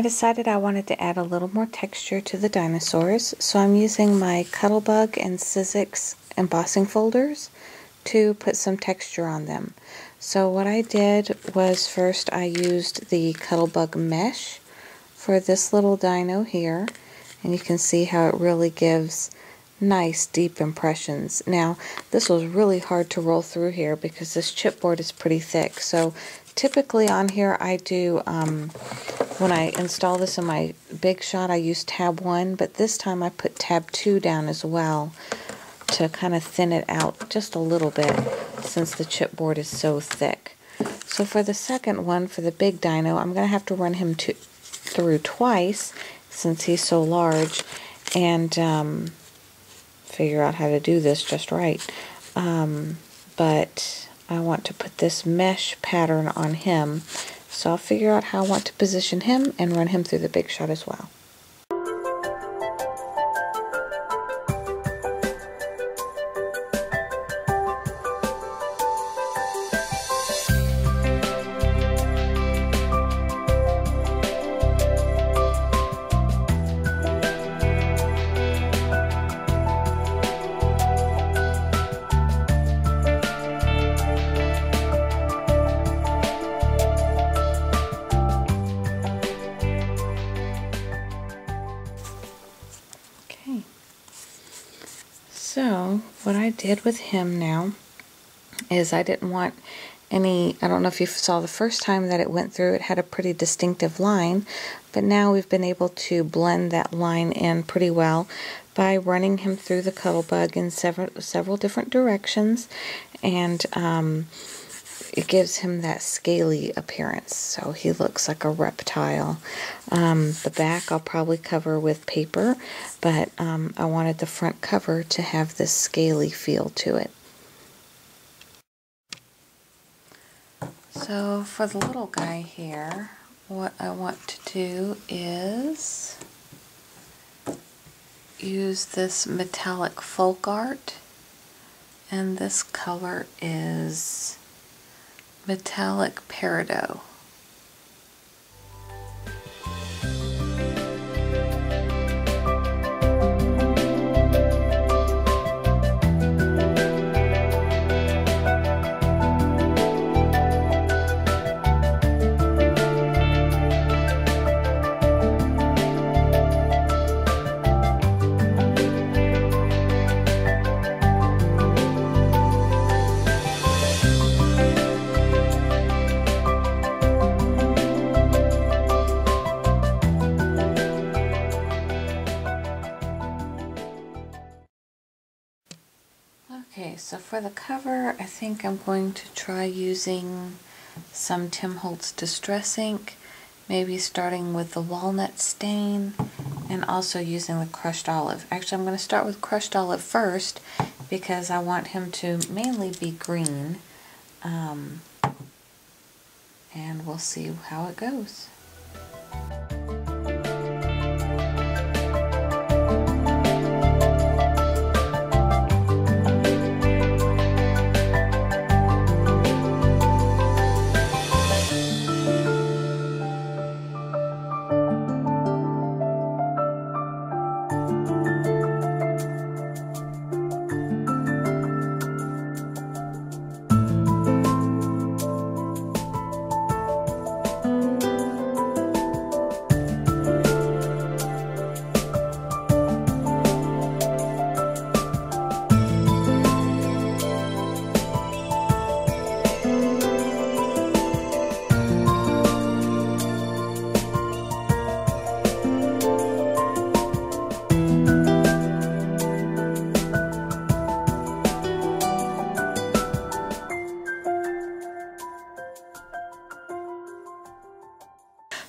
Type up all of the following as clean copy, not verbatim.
decided I wanted to add a little more texture to the dinosaurs, so I'm using my Cuttlebug and Sizzix embossing folders to put some texture on them. So what I did was first I used the Cuttlebug mesh for this little dino here, and you can see how it really gives nice deep impressions. Now this was really hard to roll through here because this chipboard is pretty thick, so typically on here I do, when I install this in my big shot, I use tab 1, but this time I put tab 2 down as well to kind of thin it out just a little bit since the chipboard is so thick. So for the second one, for the big dino, I'm going to have to run him through twice since he's so large, and figure out how to do this just right. But I want to put this mesh pattern on him, so I'll figure out how I want to position him and run him through the big shot as well. So what I did with him now is I didn't want any, I don't know if you saw the first time that it went through, it had a pretty distinctive line, but now we've been able to blend that line in pretty well by running him through the Cuttlebug in several different directions, and it gives him that scaly appearance, so he looks like a reptile. The back I'll probably cover with paper, but I wanted the front cover to have this scaly feel to it. So for the little guy here, what I want to do is use this metallic folk art, and this color is Metallic Peridot. Okay, so for the cover, I think I'm going to try using some Tim Holtz Distress ink, maybe starting with the walnut stain and also using the crushed olive. Actually, I'm going to start with crushed olive first because I want him to mainly be green, and we'll see how it goes.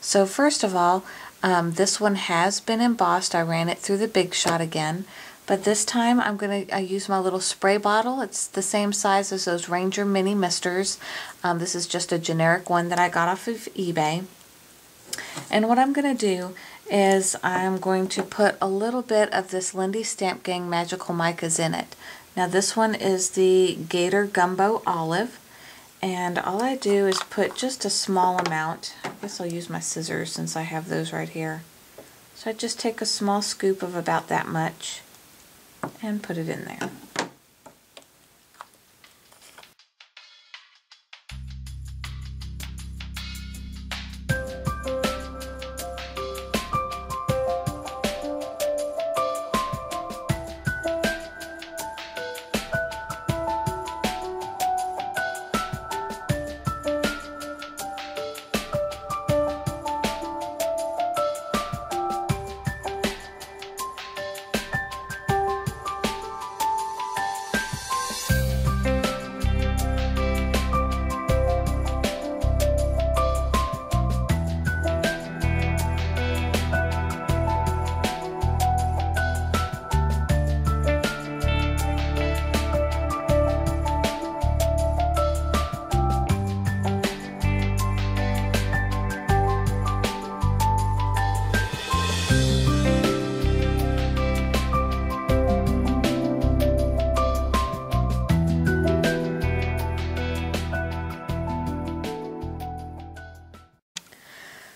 So first of all, this one has been embossed. I ran it through the Big Shot again, but this time I'm going to use my little spray bottle. It's the same size as those Ranger Mini Misters. This is just a generic one that I got off of eBay. And what I'm going to do is I'm going to put a little bit of this Lindy Stamp Gang Magical Micas in it. Now this one is the Gator Gumbo Olive, And all I do is put just a small amount. I guess I'll use my scissors since I have those right here. So I just take a small scoop of about that much and put it in there.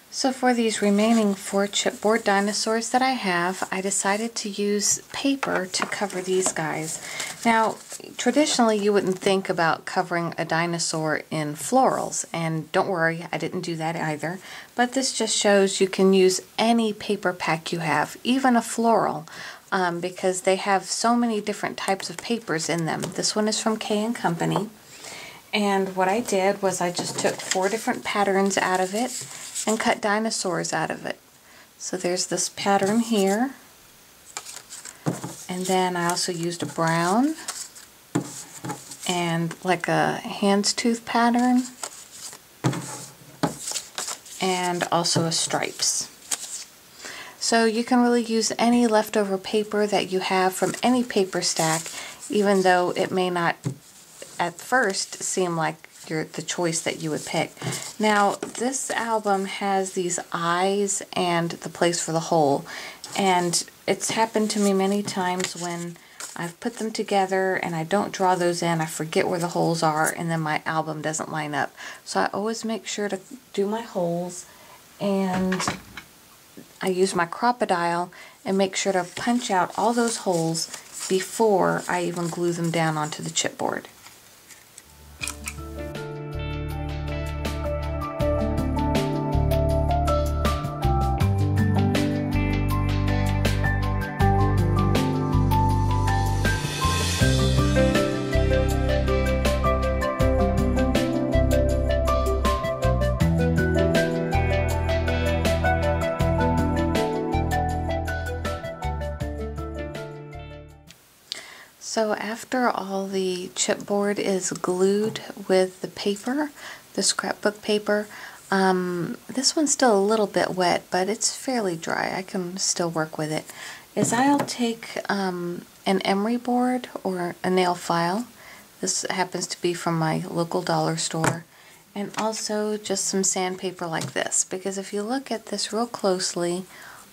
So for these remaining 4 chipboard dinosaurs that I have, I decided to use paper to cover these guys. Now, traditionally you wouldn't think about covering a dinosaur in florals, and don't worry, I didn't do that either, but this just shows you can use any paper pack you have, even a floral, because they have so many different types of papers in them. This one is from K & Company, and what I did was I just took 4 different patterns out of it and cut dinosaurs out of it. So there's this pattern here, and then I also used a brown and like a hand's-tooth pattern, and also a stripes. So you can really use any leftover paper that you have from any paper stack, even though it may not at first seem like the choice that you would pick. Now, this album has these eyes and the place for the hole, and it's happened to me many times when I've put them together and I don't draw those in, I forget where the holes are, and then my album doesn't line up. So I always make sure to do my holes, and I use my Crop-A-Dile and make sure to punch out all those holes before I even glue them down onto the chipboard. So after all the chipboard is glued with the paper, the scrapbook paper, this one's still a little bit wet, but it's fairly dry. I can still work with it. I'll take an emery board or a nail file. This happens to be from my local dollar store. And also just some sandpaper like this, because if you look at this real closely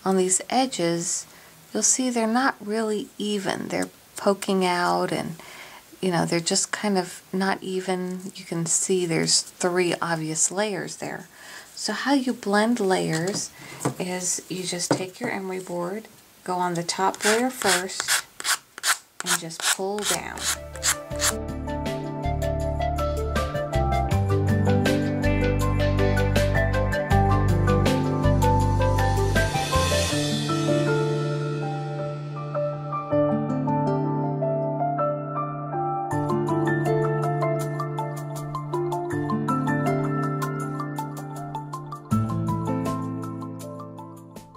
on these edges, you'll see they're not really even. They're poking out, and they're just kind of not even. You can see there's 3 obvious layers there. So how you blend layers is you just take your emery board, go on the top layer first, and just pull down.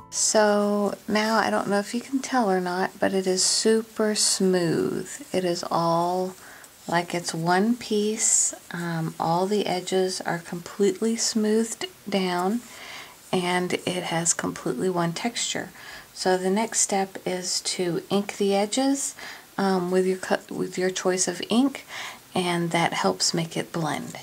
So now I don't know if you can tell or not, but it is super smooth. It is all like it's one piece. All the edges are completely smoothed down, and it has completely one texture. So the next step is to ink the edges with your choice of ink, and that helps make it blend.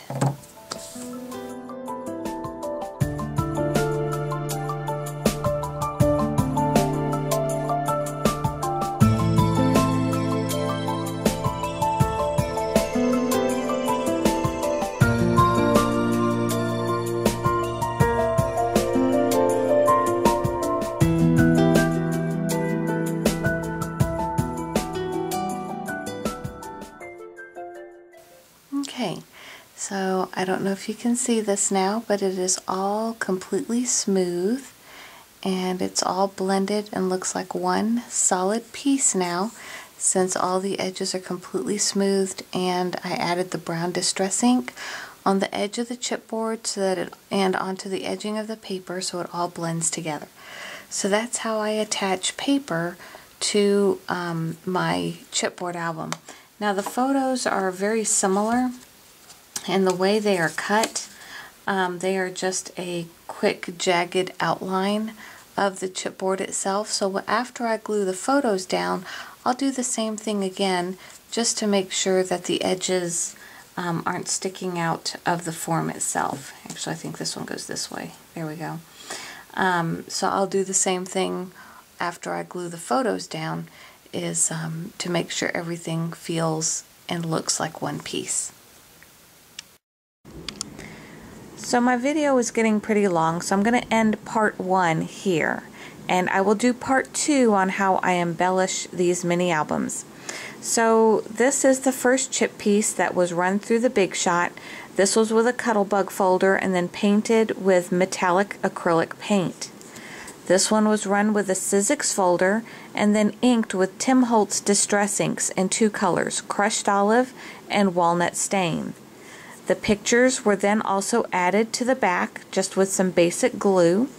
So I don't know if you can see this now, but it is all completely smooth and it's all blended and looks like one solid piece now, since all the edges are completely smoothed and I added the brown distress ink on the edge of the chipboard so that and onto the edging of the paper so it all blends together. So that's how I attach paper to my chipboard album. Now the photos are very similar in the way they are cut. They are just a quick jagged outline of the chipboard itself. So after I glue the photos down, I'll do the same thing again just to make sure that the edges aren't sticking out of the form itself. Actually, I think this one goes this way. There we go. So I'll do the same thing after I glue the photos down, is to make sure everything feels and looks like one piece. So my video is getting pretty long, so I'm going to end part 1 here, and I will do part 2 on how I embellish these mini albums. So this is the first chip piece that was run through the Big Shot. This was with a Cuttlebug folder and then painted with metallic acrylic paint. This one was run with a Sizzix folder and then inked with Tim Holtz Distress Inks in 2 colors, Crushed Olive and Walnut Stain. The pictures were then also added to the back just with some basic glue.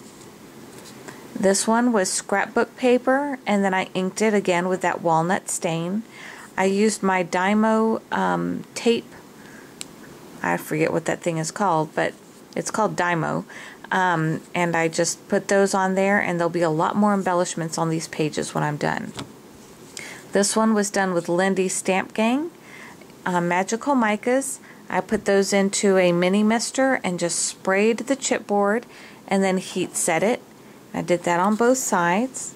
This one was scrapbook paper and then I inked it again with that walnut stain. I used my Dymo tape. I forget what that thing is called, but it's called Dymo. And I just put those on there, and there'll be a lot more embellishments on these pages when I'm done. This one was done with Lindy's Stamp Gang Magical Micas. I put those into a mini mister and just sprayed the chipboard and then heat set it. I did that on both sides.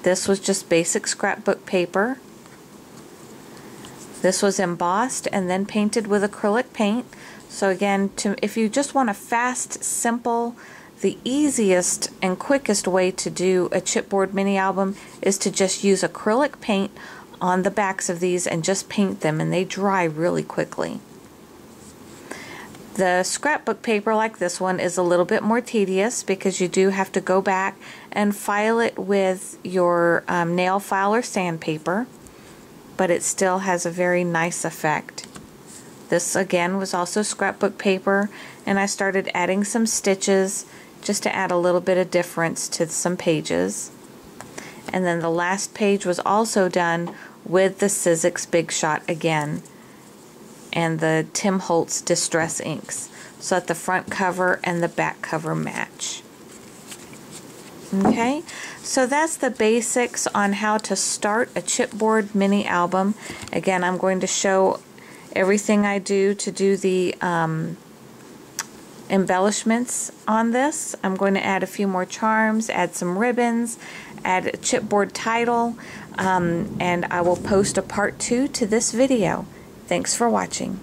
This was just basic scrapbook paper. This was embossed and then painted with acrylic paint. So again, if you just want a fast, simple, the easiest and quickest way to do a chipboard mini album is to just use acrylic paint on the backs of these and just paint them, and they dry really quickly. The scrapbook paper like this one is a little bit more tedious because you do have to go back and file it with your nail file or sandpaper, but it still has a very nice effect. This again was also scrapbook paper, and I started adding some stitches just to add a little bit of difference to some pages. And then the last page was also done with the Sizzix Big Shot again and the Tim Holtz Distress Inks, so that the front cover and the back cover match. Okay, so that's the basics on how to start a chipboard mini album. Again, I'm going to show everything I do to do the embellishments on this. I'm going to add a few more charms, add some ribbons, add a chipboard title, and I will post a part 2 to this video. Thanks for watching.